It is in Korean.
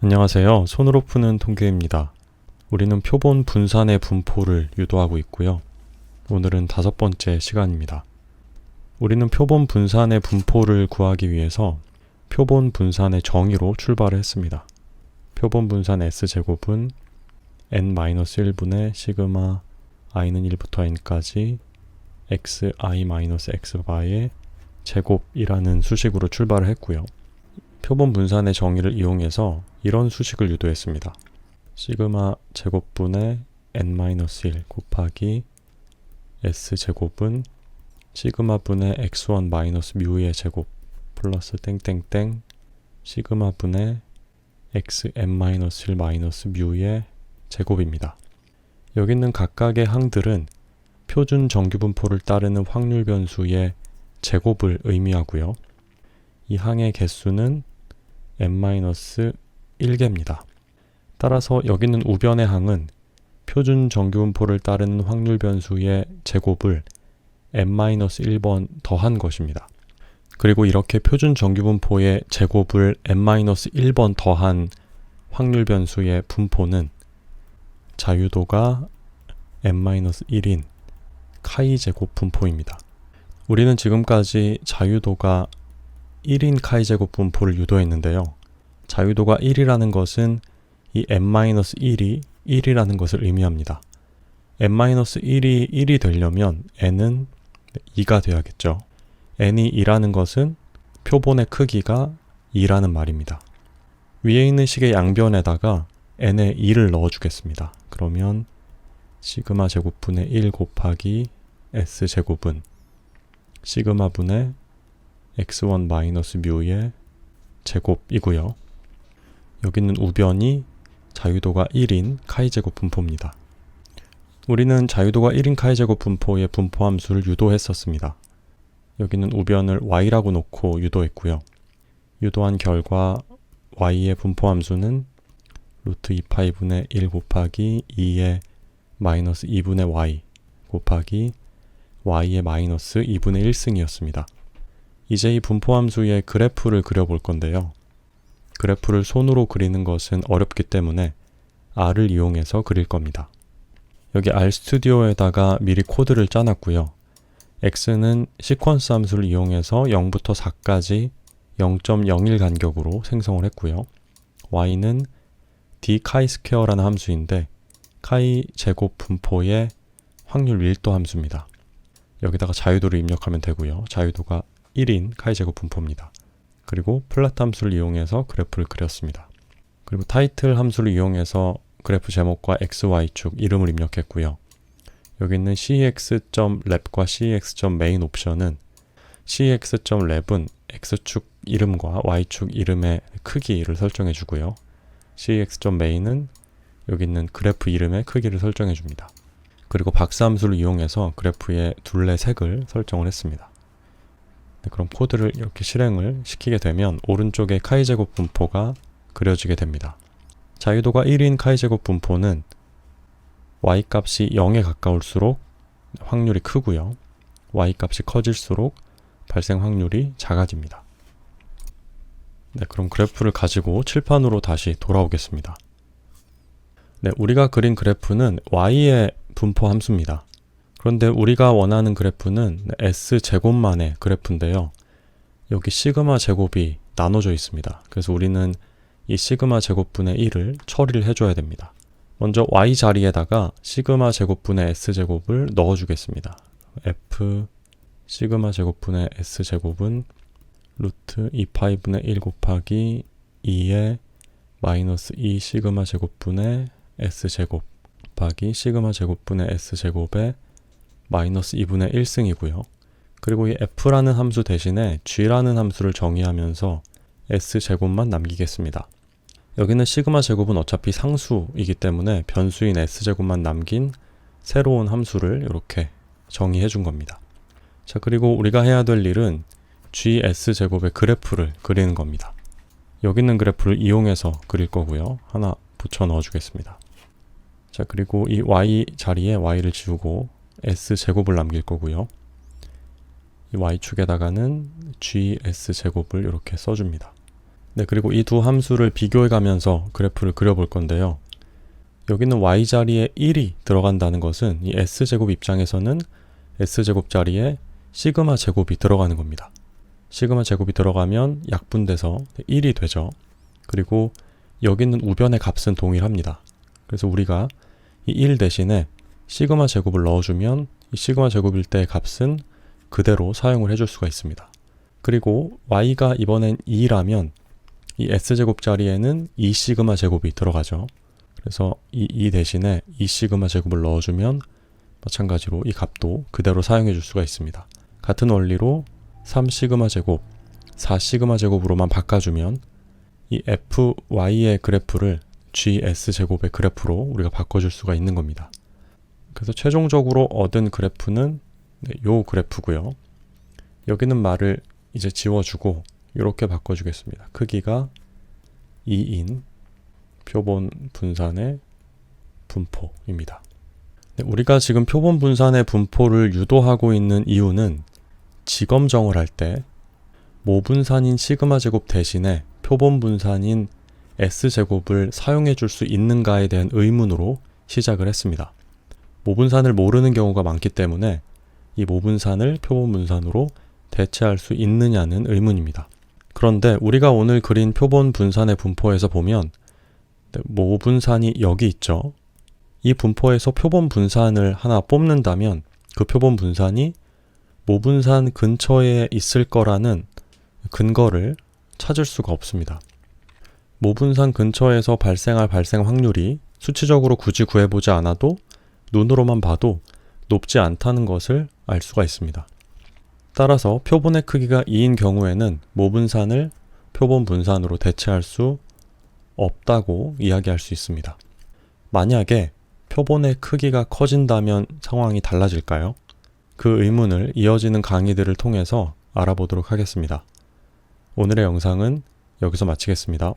안녕하세요. 손으로 푸는 통계입니다. 우리는 표본 분산의 분포를 유도하고 있고요. 오늘은 5번째 시간입니다. 우리는 표본 분산의 분포를 구하기 위해서 표본 분산의 정의로 출발을 했습니다. 표본 분산 S제곱은 n-1분의 시그마 i는 1부터 n까지 xi-x바의 제곱이라는 수식으로 출발을 했고요. 표본 분산의 정의를 이용해서 이런 수식을 유도했습니다. 시그마 제곱분의 n-1 곱하기 s제곱은 시그마분의 x1-뮤의 제곱 플러스 땡땡땡 시그마분의 xn-1-뮤의 제곱입니다. 여기 있는 각각의 항들은 표준 정규분포를 따르는 확률 변수의 제곱을 의미하고요. 이 항의 개수는 n-1개입니다. 따라서 여기 있는 우변의 항은 표준 정규분포를 따르는 확률 변수의 제곱을 n-1번 더한 것입니다. 그리고 이렇게 표준 정규분포의 제곱을 n-1번 더한 확률 변수의 분포는 자유도가 n-1인 카이 제곱 분포입니다. 우리는 지금까지 자유도가 1인 카이 제곱 분포를 유도했는데요. 자유도가 1이라는 것은 이 n-1이 1이라는 것을 의미합니다. n-1이 1이 되려면 n은 2가 돼야겠죠. n이 2라는 것은 표본의 크기가 2라는 말입니다. 위에 있는 식의 양변에다가 n에 2를 넣어주겠습니다. 그러면 시그마 제곱분의 1 곱하기 s제곱은 시그마분의 x1-뮤의 제곱이고요. 여기 있는 우변이 자유도가 1인 카이제곱 분포입니다. 우리는 자유도가 1인 카이제곱 분포의 분포함수를 유도했었습니다. 여기는 우변을 y라고 놓고 유도했고요. 유도한 결과 y의 분포함수는 루트 2파이분의 1 곱하기 2의 마이너스 2분의 y 곱하기 y의 마이너스 2분의 1승이었습니다. 이제 이 분포함수의 그래프를 그려볼 건데요. 그래프를 손으로 그리는 것은 어렵기 때문에 R을 이용해서 그릴 겁니다. 여기 RStudi오에다가 미리 코드를 짜놨고요. X는 시퀀스 함수를 이용해서 0부터 4까지 0.01 간격으로 생성을 했고요. Y는 dchi2라는 함수인데 카이 제곱 분포의 확률 밀도 함수입니다. 여기다가 자유도를 입력하면 되고요. 자유도가 1인 카이 제곱 분포입니다. 그리고 플랫 함수를 이용해서 그래프를 그렸습니다. 그리고 타이틀 함수를 이용해서 그래프 제목과 xy축 이름을 입력했고요. 여기 있는 cx.lab과 cx.main 옵션은 cx.lab은 x축 이름과 y축 이름의 크기를 설정해 주고요. cx.main은 여기 있는 그래프 이름의 크기를 설정해 줍니다. 그리고 박스 함수를 이용해서 그래프의 둘레 색을 설정을 했습니다. 네, 그럼 코드를 이렇게 실행을 시키게 되면 오른쪽에 카이 제곱 분포가 그려지게 됩니다. 자유도가 1인 카이 제곱 분포는 y 값이 0에 가까울수록 확률이 크고요. y 값이 커질수록 발생 확률이 작아집니다. 네, 그럼 그래프를 가지고 칠판으로 다시 돌아오겠습니다. 네, 우리가 그린 그래프는 y의 분포 함수입니다. 그런데 우리가 원하는 그래프는 S제곱만의 그래프인데요. 여기 시그마 제곱이 나눠져 있습니다. 그래서 우리는 이 시그마 제곱분의 1을 처리를 해줘야 됩니다. 먼저 y 자리에다가 시그마 제곱분의 S제곱을 넣어주겠습니다. F 시그마 제곱분의 S제곱은 루트 2파이분의 1 곱하기 2의 마이너스 2 시그마 제곱분의 S제곱 곱하기 시그마 제곱분의 S제곱의 마이너스 2분의 1승이고요. 그리고 이 f라는 함수 대신에 g라는 함수를 정의하면서 s제곱만 남기겠습니다. 여기는 시그마 제곱은 어차피 상수이기 때문에 변수인 s제곱만 남긴 새로운 함수를 이렇게 정의해 준 겁니다. 자, 그리고 우리가 해야 될 일은 gs제곱의 그래프를 그리는 겁니다. 여기 있는 그래프를 이용해서 그릴 거고요. 하나 붙여 넣어 주겠습니다. 자, 그리고 이 y 자리에 y를 지우고 s제곱을 남길 거고요. 이 y축에다가는 gs제곱을 이렇게 써줍니다. 네, 그리고 이 두 함수를 비교해 가면서 그래프를 그려볼 건데요. 여기는 y자리에 1이 들어간다는 것은 이 s제곱 입장에서는 s제곱 자리에 시그마 제곱이 들어가는 겁니다. 시그마 제곱이 들어가면 약분돼서 1이 되죠. 그리고 여기 있는 우변의 값은 동일합니다. 그래서 우리가 이 1 대신에 시그마 제곱을 넣어주면 이 시그마 제곱일 때의 값은 그대로 사용을 해줄 수가 있습니다. 그리고 y가 이번엔 2라면 이 s제곱 자리에는 2 시그마 제곱이 들어가죠. 그래서 이 2 대신에 2 시그마 제곱을 넣어주면 마찬가지로 이 값도 그대로 사용해 줄 수가 있습니다. 같은 원리로 3 시그마 제곱, 4 시그마 제곱으로만 바꿔주면 이 fy의 그래프를 gs 제곱의 그래프로 우리가 바꿔줄 수가 있는 겁니다. 그래서 최종적으로 얻은 그래프는 요 그래프고요. 여기는 말을 이제 지워주고 이렇게 바꿔주겠습니다. 크기가 2인 표본 분산의 분포입니다. 우리가 지금 표본 분산의 분포를 유도하고 있는 이유는 지검정을 할 때 모분산인 시그마 제곱 대신에 표본 분산인 s제곱을 사용해 줄 수 있는가에 대한 의문으로 시작을 했습니다. 모분산을 모르는 경우가 많기 때문에 이 모분산을 표본 분산으로 대체할 수 있느냐는 의문입니다. 그런데 우리가 오늘 그린 표본 분산의 분포에서 보면 모분산이 여기 있죠. 이 분포에서 표본 분산을 하나 뽑는다면 그 표본 분산이 모분산 근처에 있을 거라는 근거를 찾을 수가 없습니다. 모분산 근처에서 발생 확률이 수치적으로 굳이 구해보지 않아도 눈으로만 봐도 높지 않다는 것을 알 수가 있습니다. 따라서 표본의 크기가 2인 경우에는 모분산을 표본 분산으로 대체할 수 없다고 이야기할 수 있습니다. 만약에 표본의 크기가 커진다면 상황이 달라질까요? 그 의문을 이어지는 강의들을 통해서 알아보도록 하겠습니다. 오늘의 영상은 여기서 마치겠습니다.